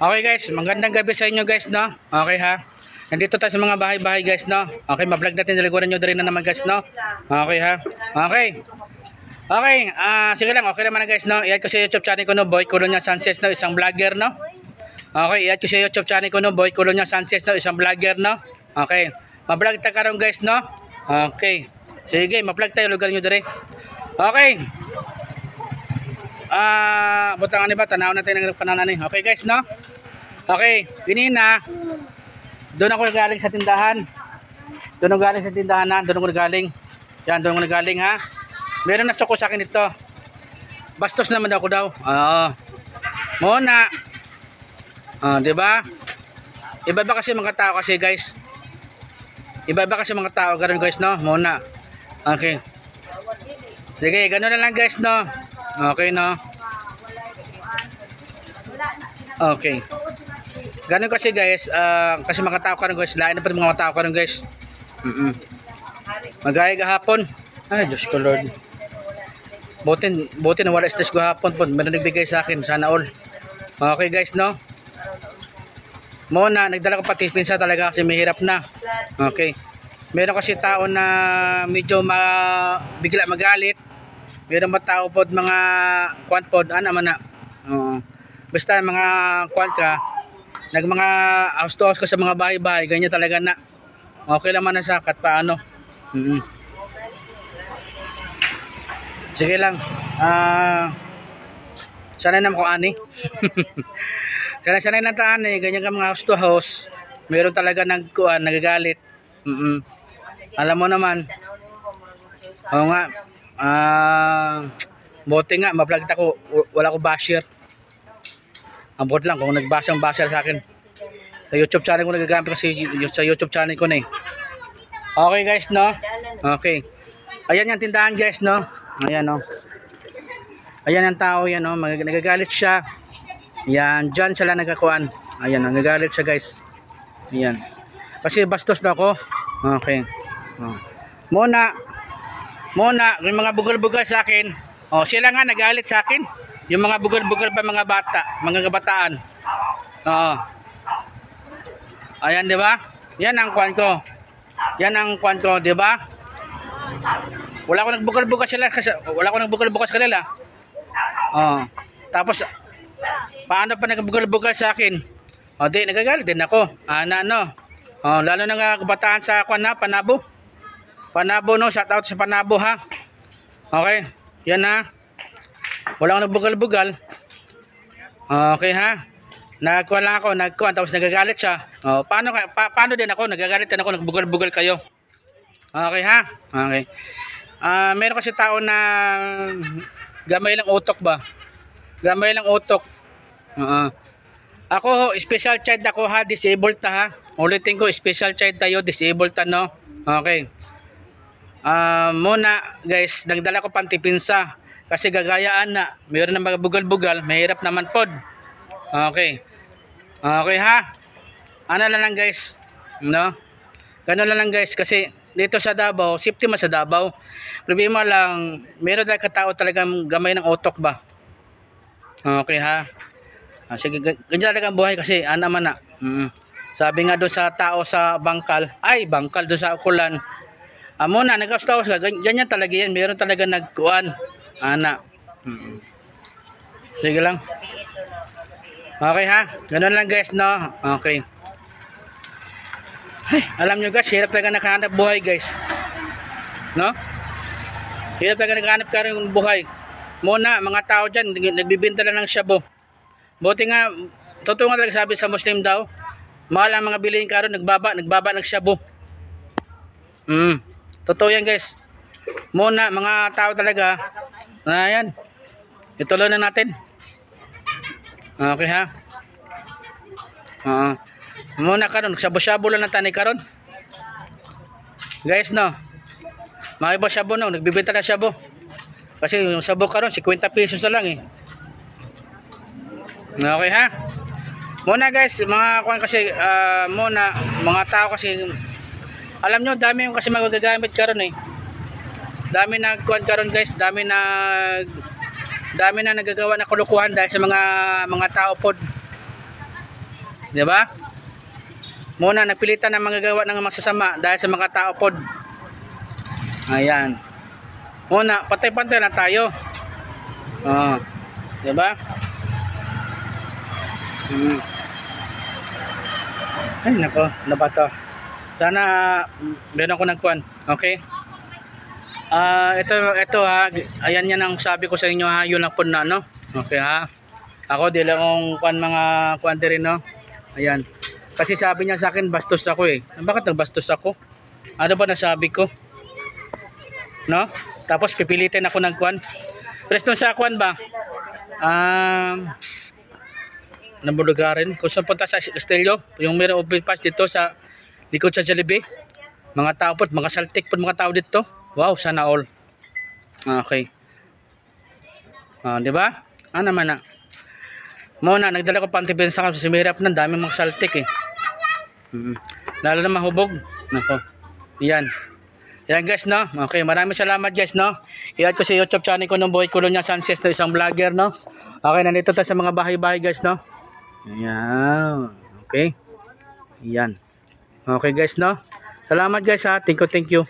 Okay guys, magandang gabi sa inyo guys, no? Okay ha. Nandito tayo sa mga bahay-bahay guys, no? Okay, ma-vlog natin sa likuran nyo din na naman guys, no? Okay ha. Okay. Okay, sige lang, okay naman na guys, no? I-add ko sa YouTube channel ko, no? Boy Colonia Sanchez, no? Isang vlogger, no? Okay, i-add ko sa YouTube channel ko, no? Boy Colonia Sanchez, no? Isang vlogger, no? Okay. Ma-vlog tayo karon guys, no? Okay. Sige, ma-vlog tayo lugar nyo din. Okay. Butang ano ba? Tanaw natin ng pananani. Okay guys, no? Okay, ganina. Doon ako galing sa tindahan. Doon ako galing sa tindahan na. Doon ako galing. Yan, doon ako galing ha. Meron na suko sa akin ito. Bastos naman ako daw. Oo. Muna. Di ba? Iba-iba kasi mga tao kasi guys. Iba-iba kasi mga tao. Ganun guys, no? Muna. Okay. Sige, ganun na lang guys, no? Okay, no? Okay. Ganun kasi guys, kasi mga tao karon guys, lain na pa mga tao karon guys. Magaya gahapon. Ay, Diyos ko Lord. Buti na wala stress gahapon po. Meron nagbigay sa akin, sana all. Okay guys, no? Muna, nagdala ko pati pinsa talaga kasi mahirap na. Okay. Meron kasi tao na medyo bigla magalit. Meron ba tao po mga kwan po, ano man na. Basta mga kwan ka, mga austos ka sa mga bahay-bahay, ganyan talaga na. Okay naman na sakat, paano? Sige lang. Sanay naman ko ani. Sanay na taan eh, ganyan ka mga house to house. Meron talaga nagagalit. Alam mo naman. Oo nga. Buti nga, ma-vlog ako. Wala ko basher. Ang buti lang kung nagbasang-basher sa akin. Sa YouTube channel ko nagagamit kasi sa YouTube channel ko na eh. Okay guys, no? Okay. Ayan yung tindahan guys, no? Ayan, no? Ayan ang tao yan, no? Nagagalit siya. Ayan, dyan siya lang nagkakuan. Ayan, nagagalit siya guys. Ayan. Kasi bastos na ako. Okay. Muna, yung mga bugal-bugal sa akin. Sila nga nagalit sa akin. Yung mga bugal-bugal pa mga bata, mga kabataan. Ayan, di ba? Yan ang kuan ko. Yan ang kuan ko, di ba? Wala ko nagbugal-bugal sila kasi wala ko nagbugal-bugal sa kanila. Tapos paano pa nagbugal-bugal sa akin? Di nagagalit din ako. Lalo na nga kabataan sa kuan na Panabo. Panabo, no, shout out sa Panabo ha. Okay, yan ha. Wala akong nagbugal-bugal. Okay ha. Nagkuhan lang ako, tapos nagagalit siya. Paano din ako, nagagalit din ako, nagbugal-bugal kayo. Okay ha. Okay. Meron kasi tao na gamay lang utok ba? Gamay lang utok. Ako, special child ako ha, disabled ta ha. Ulitin ko, special child tayo, disabled ta no. Okay. Muna guys, nagdala ko pantipinsa kasi gagayaan na mayroon na mga bugal-bugal, mahirap naman pod. Okay. Okay ha. Ano lang guys, no? Ganun lang guys kasi dito sa Davao, safety man sa Davao. Problema lang, mayroon talaga tao talagang gamay ng utok ba? Okay ha. Sige, ganyan talaga ang buhay kasi ano man na. Sabi nga doon sa tao sa bangkal doon sa ukulan. Muna, nag-austos ka, ganyan talaga yan. Meron talaga nagkuhan. Sige lang. Okay ha? Ganun lang guys, no? Okay. Ay, alam nyo guys, hirap talaga nakahanap buhay guys. No? Hirap talaga nakahanap ka rin buhay. Muna, mga tao dyan, nagbibinta lang ng shabu. Buti nga, totoo nga talaga sabi sa Muslim daw, mahal ang mga bilihin ka rin, nagbaba ng shabu. Totoo yan guys. Muna, mga tao talaga. Ayan. Ituloy na natin. Okay ha. Muna karon, shabu-shabu lang na tanay karon. Guys no. Mga iba shabu no, nagbibenta na shabu. Kasi yung shabu karon 50 pesos na lang eh. Okay ha. Muna guys, mga kuan kasi muna mga tao kasi alam nyo, dami yung kasi magagamit karon eh. Dami nagkuhan karon guys, dami dami na nagagawa na kulukuhan dahil sa mga tao po. Di ba? Muna nagpilitan na magagawa ng masasama dahil sa mga tao po. Ayan. Muna, patay-pantay na tayo. Di ba? Ay nako, nabato. Sana meron ako nagkuhan. Okay? Ito ha, ayan yan ang sabi ko sa inyo ha, yun lang po na no. Okay ha. Ako di lang akong kuhan mga kuhan din no. Ayan. Kasi sabi niya sa akin bastos ako eh. Bakit nagbastos ako? Ano ba nasabi ko? No? Tapos pipilitin ako ng kuhan. Presto sa kuhan ba? Nabulugarin. Kung saan punta sa Castillo, yung mayroong overpass dito sa likod sa Jollibee. Mga tao po, mga saltik po mga tao dito. Wow, sana all. Okay. Di ba? Naman na. Muna, nagdala ko pantipensa kasi mahirap na, daming mga saltik eh. Lalo na mahubog. Nako. Yan. Yan guys, no? Okay, maraming salamat guys, no? I-add ko sa YouTube channel ko ng Boy Colonia Sanchez, no? Isang vlogger, no? Okay, nandito tayo sa mga bahay-bahay guys, no? Ayan. Okay. Yan. Okay guys, no? Salamat guys ha. Thank you.